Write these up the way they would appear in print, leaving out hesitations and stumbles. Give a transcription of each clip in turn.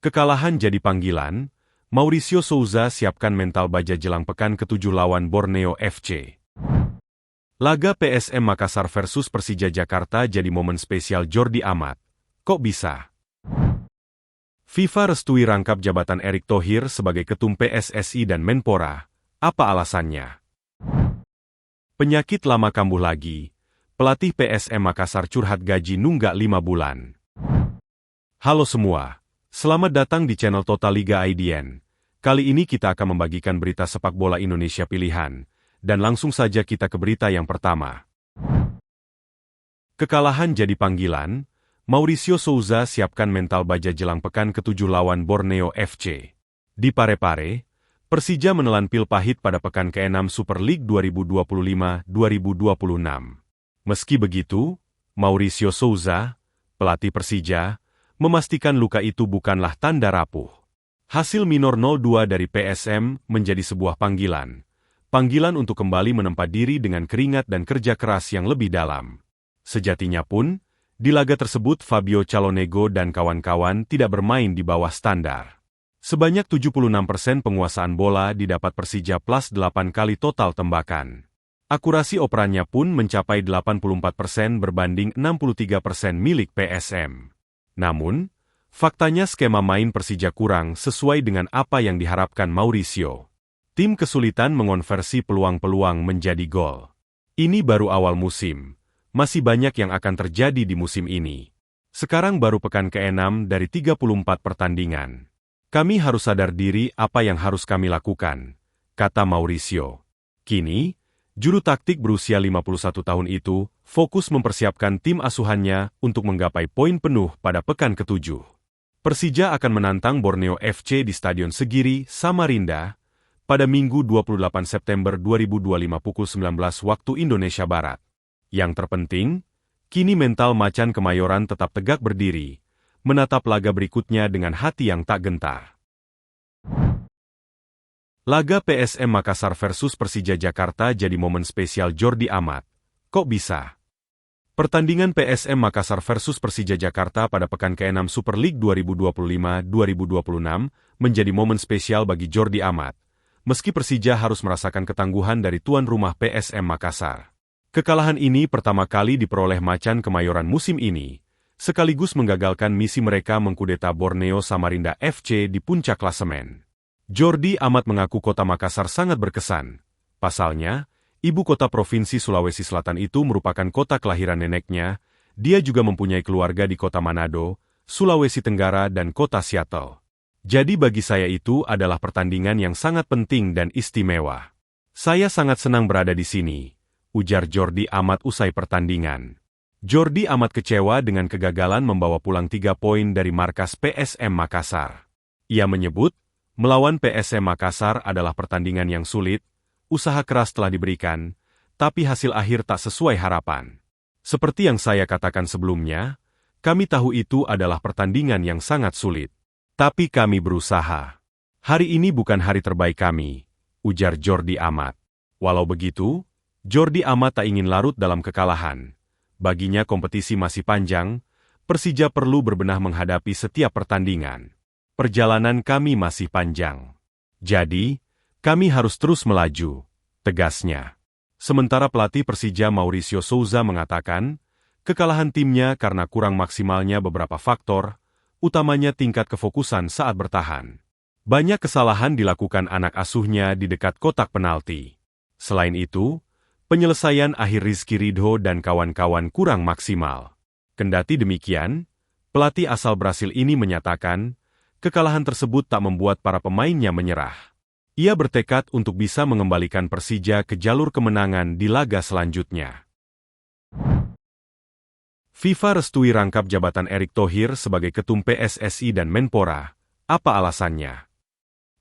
Kekalahan jadi panggilan, Mauricio Souza siapkan mental baja jelang pekan ke-7 lawan Borneo FC. Laga PSM Makassar versus Persija Jakarta jadi momen spesial Jordi Amat. Kok bisa? FIFA restui rangkap jabatan Erick Thohir sebagai Ketum PSSI dan Menpora. Apa alasannya? Penyakit lama kambuh lagi. Pelatih PSM Makassar curhat gaji nunggak 5 bulan. Halo semua, selamat datang di channel Total Liga IDN. Kali ini kita akan membagikan berita sepak bola Indonesia pilihan, dan langsung saja kita ke berita yang pertama. Kekalahan jadi panggilan, Mauricio Souza siapkan mental baja jelang pekan ke-7 lawan Borneo FC. Di Parepare, Persija menelan pil pahit pada pekan ke-6 Super League 2025-2026. Meski begitu, Mauricio Souza, pelatih Persija, memastikan luka itu bukanlah tanda rapuh. Hasil minor 0-2 dari PSM menjadi sebuah panggilan. Panggilan untuk kembali menempa diri dengan keringat dan kerja keras yang lebih dalam. Sejatinya pun, di laga tersebut Fabio Calonego dan kawan-kawan tidak bermain di bawah standar. Sebanyak 76% penguasaan bola didapat Persija plus 8 kali total tembakan. Akurasi operannya pun mencapai 84% berbanding 63% milik PSM. Namun, faktanya skema main Persija kurang sesuai dengan apa yang diharapkan Mauricio. Tim kesulitan mengonversi peluang-peluang menjadi gol. Ini baru awal musim. Masih banyak yang akan terjadi di musim ini. Sekarang baru pekan ke-6 dari 34 pertandingan. Kami harus sadar diri apa yang harus kami lakukan, kata Mauricio. Kini, juru taktik berusia 51 tahun itu fokus mempersiapkan tim asuhannya untuk menggapai poin penuh pada pekan ke-7. Persija akan menantang Borneo FC di Stadion Segiri, Samarinda, pada Minggu 28 September 2025 pukul 19 waktu Indonesia Barat. Yang terpenting, kini mental macan Kemayoran tetap tegak berdiri, menatap laga berikutnya dengan hati yang tak gentar. Laga PSM Makassar versus Persija Jakarta jadi momen spesial Jordi Amat. Kok bisa? Pertandingan PSM Makassar versus Persija Jakarta pada pekan ke-6 Super League 2025-2026 menjadi momen spesial bagi Jordi Amat, meski Persija harus merasakan ketangguhan dari tuan rumah PSM Makassar. Kekalahan ini pertama kali diperoleh macan Kemayoran musim ini, sekaligus menggagalkan misi mereka mengkudeta Borneo Samarinda FC di puncak klasemen. Jordi Amat mengaku kota Makassar sangat berkesan. Pasalnya, ibu kota Provinsi Sulawesi Selatan itu merupakan kota kelahiran neneknya. Dia juga mempunyai keluarga di kota Manado, Sulawesi Tenggara dan kota Seattle. Jadi bagi saya itu adalah pertandingan yang sangat penting dan istimewa. Saya sangat senang berada di sini, ujar Jordi Amat usai pertandingan. Jordi Amat kecewa dengan kegagalan membawa pulang 3 poin dari markas PSM Makassar. Ia menyebut, melawan PSM Makassar adalah pertandingan yang sulit, usaha keras telah diberikan, tapi hasil akhir tak sesuai harapan. Seperti yang saya katakan sebelumnya, kami tahu itu adalah pertandingan yang sangat sulit. Tapi kami berusaha. Hari ini bukan hari terbaik kami, ujar Jordi Amat. Walau begitu, Jordi Amat tak ingin larut dalam kekalahan. Baginya kompetisi masih panjang, Persija perlu berbenah menghadapi setiap pertandingan. Perjalanan kami masih panjang. Jadi, kami harus terus melaju, tegasnya. Sementara pelatih Persija Mauricio Souza mengatakan, kekalahan timnya karena kurang maksimalnya beberapa faktor, utamanya tingkat kefokusan saat bertahan. Banyak kesalahan dilakukan anak asuhnya di dekat kotak penalti. Selain itu, penyelesaian akhir Rizky Ridho dan kawan-kawan kurang maksimal. Kendati demikian, pelatih asal Brasil ini menyatakan, kekalahan tersebut tak membuat para pemainnya menyerah. Ia bertekad untuk bisa mengembalikan Persija ke jalur kemenangan di laga selanjutnya. FIFA restui rangkap jabatan Erick Thohir sebagai Ketum PSSI dan Menpora. Apa alasannya?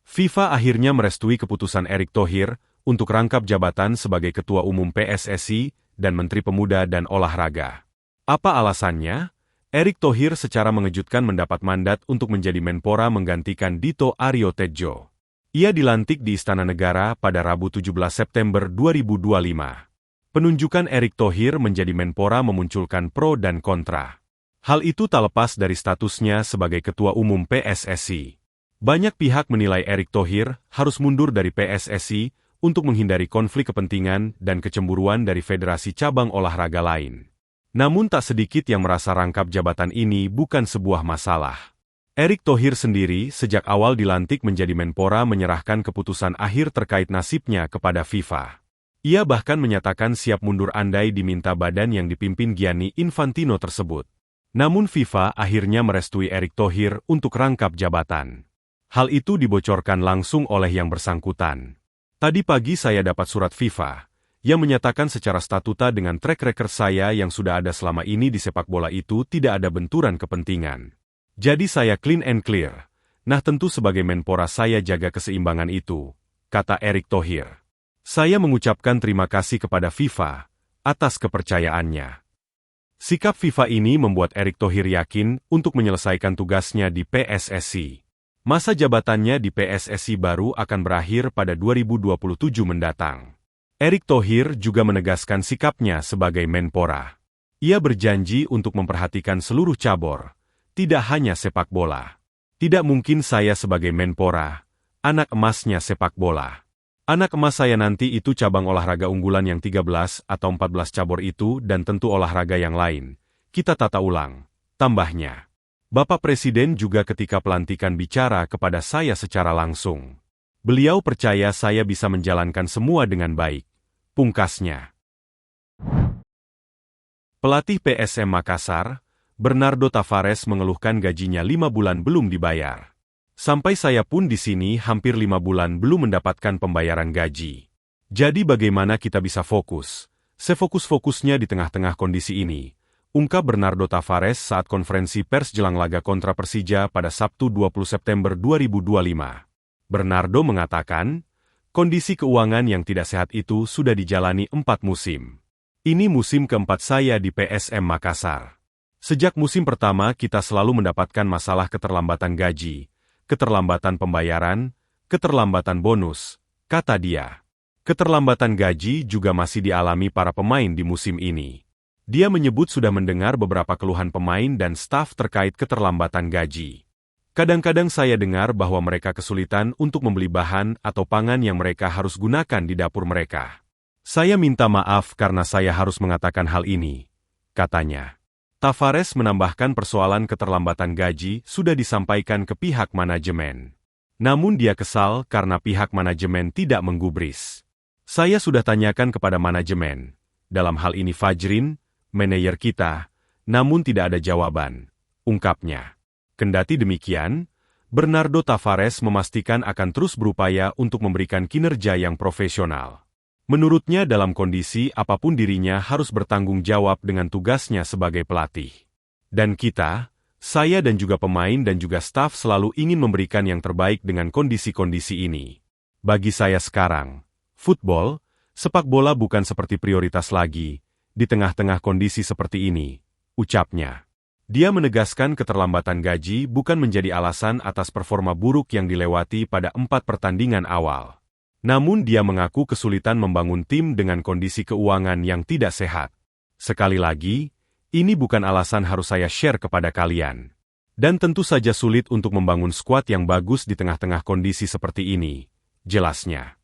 FIFA akhirnya merestui keputusan Erick Thohir untuk rangkap jabatan sebagai Ketua Umum PSSI dan Menteri Pemuda dan Olahraga. Apa alasannya? Erick Thohir secara mengejutkan mendapat mandat untuk menjadi Menpora menggantikan Dito Aryo Tejo. Ia dilantik di Istana Negara pada Rabu 17 September 2025. Penunjukan Erick Thohir menjadi Menpora memunculkan pro dan kontra. Hal itu tak lepas dari statusnya sebagai Ketua Umum PSSI. Banyak pihak menilai Erick Thohir harus mundur dari PSSI untuk menghindari konflik kepentingan dan kecemburuan dari federasi cabang olahraga lain. Namun tak sedikit yang merasa rangkap jabatan ini bukan sebuah masalah. Erick Thohir sendiri sejak awal dilantik menjadi Menpora menyerahkan keputusan akhir terkait nasibnya kepada FIFA. Ia bahkan menyatakan siap mundur andai diminta badan yang dipimpin Gianni Infantino tersebut. Namun FIFA akhirnya merestui Erick Thohir untuk rangkap jabatan. Hal itu dibocorkan langsung oleh yang bersangkutan. Tadi pagi saya dapat surat FIFA yang menyatakan secara statuta dengan track record saya yang sudah ada selama ini di sepak bola itu tidak ada benturan kepentingan. Jadi saya clean and clear. Nah tentu sebagai Menpora saya jaga keseimbangan itu, kata Erick Thohir. Saya mengucapkan terima kasih kepada FIFA atas kepercayaannya. Sikap FIFA ini membuat Erick Thohir yakin untuk menyelesaikan tugasnya di PSSI. Masa jabatannya di PSSI baru akan berakhir pada 2027 mendatang. Erick Thohir juga menegaskan sikapnya sebagai Menpora. Ia berjanji untuk memperhatikan seluruh cabur, tidak hanya sepak bola. Tidak mungkin saya sebagai Menpora, anak emasnya sepak bola. Anak emas saya nanti itu cabang olahraga unggulan yang 13 atau 14 cabur itu dan tentu olahraga yang lain. Kita tata ulang, tambahnya. Bapak Presiden juga ketika pelantikan bicara kepada saya secara langsung. Beliau percaya saya bisa menjalankan semua dengan baik, pungkasnya. Pelatih PSM Makassar, Bernardo Tavares mengeluhkan gajinya 5 bulan belum dibayar. Sampai saya pun di sini hampir 5 bulan belum mendapatkan pembayaran gaji. Jadi bagaimana kita bisa fokus? Sefokus-fokusnya di tengah-tengah kondisi ini, ungkap Bernardo Tavares saat konferensi pers jelang laga kontra Persija pada Sabtu 20 September 2025. Bernardo mengatakan, kondisi keuangan yang tidak sehat itu sudah dijalani 4 musim. Ini musim keempat saya di PSM Makassar. Sejak musim pertama kita selalu mendapatkan masalah keterlambatan gaji, keterlambatan pembayaran, keterlambatan bonus, kata dia. Keterlambatan gaji juga masih dialami para pemain di musim ini. Dia menyebut sudah mendengar beberapa keluhan pemain dan staf terkait keterlambatan gaji. Kadang-kadang saya dengar bahwa mereka kesulitan untuk membeli bahan atau pangan yang mereka harus gunakan di dapur mereka. Saya minta maaf karena saya harus mengatakan hal ini, katanya. Tavares menambahkan persoalan keterlambatan gaji sudah disampaikan ke pihak manajemen. Namun dia kesal karena pihak manajemen tidak menggubris. Saya sudah tanyakan kepada manajemen, dalam hal ini Fajrin, manajer kita, namun tidak ada jawaban, ungkapnya. Kendati demikian, Bernardo Tavares memastikan akan terus berupaya untuk memberikan kinerja yang profesional. Menurutnya dalam kondisi apapun dirinya harus bertanggung jawab dengan tugasnya sebagai pelatih. Dan kita, saya dan juga pemain dan juga staf selalu ingin memberikan yang terbaik dengan kondisi-kondisi ini. Bagi saya sekarang, sepak bola bukan seperti prioritas lagi, di tengah-tengah kondisi seperti ini, ucapnya. Dia menegaskan keterlambatan gaji bukan menjadi alasan atas performa buruk yang dilewati pada 4 pertandingan awal. Namun dia mengaku kesulitan membangun tim dengan kondisi keuangan yang tidak sehat. Sekali lagi, ini bukan alasan harus saya share kepada kalian. Dan tentu saja sulit untuk membangun skuad yang bagus di tengah-tengah kondisi seperti ini, jelasnya.